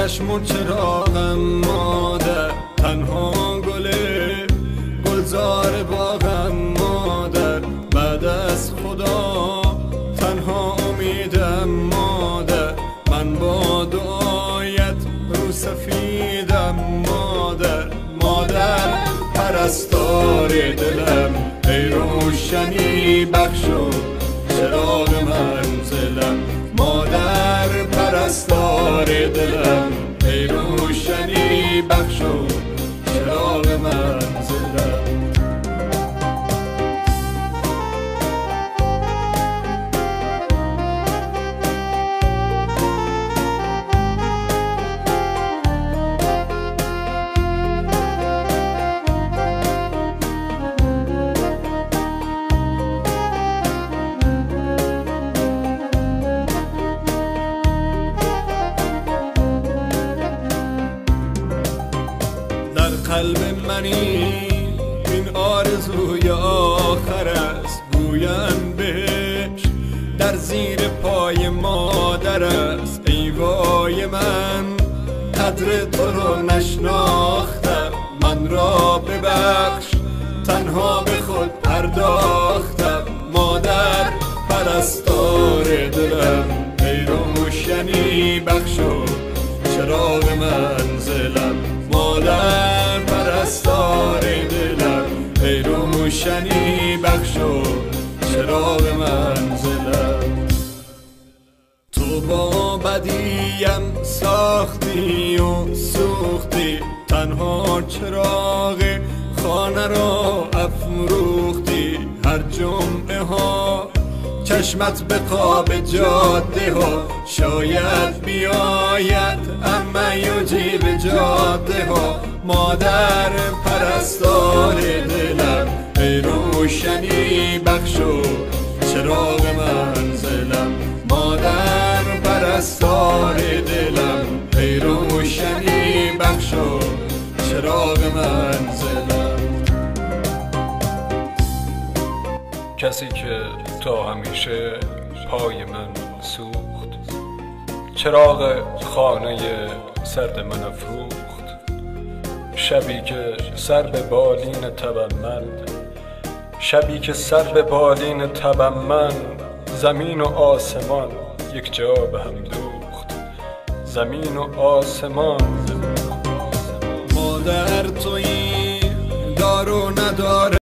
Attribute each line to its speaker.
Speaker 1: چشم و چراغم مادر، تنها گلزار باغم مادر، بعد از خدا تنها امیدم مادر، من با دعایت رو سفیدم مادر. مادر پرستار دلم، ای روشنی بخش و چراغ منزلم. مادر پرستار دلم، ای روشنی بخش و چراغ منزلم. قلب منی این آرزوی آخر است، گویم بهش در زیر پای مادر است. ای وای من قدر تو رو نشناختم، من را ببخش تنها به خود پرداختم. مادر پرستار دلم، ای روشنی بخش و چراغ منزلم. مادر پرستار دلم، ای روشنی بخش و چراغ منزلم. تو با بدیم ساختی و سوختی، تنها چراغ خانه را افروختی. هر جمعه ها چشمت به خواب جاده ها، شاید بیاید اما یجیب جاده ها. مادر پرستار دلم، ای روشنی بخش و چراغ منزلم. مادر پرستار دلم، ای روشنی بخش و چراغ منزلم.
Speaker 2: کسی که تا همیشه پای من سوخت، چراغ خانه سرد من افروخت. شبی که سر به بالین تبم من، شبی که سر به بالین تبم من، زمین و آسمان یک جا به هم دوخت، زمین و آسمان.
Speaker 1: مادر تویی دار و نداره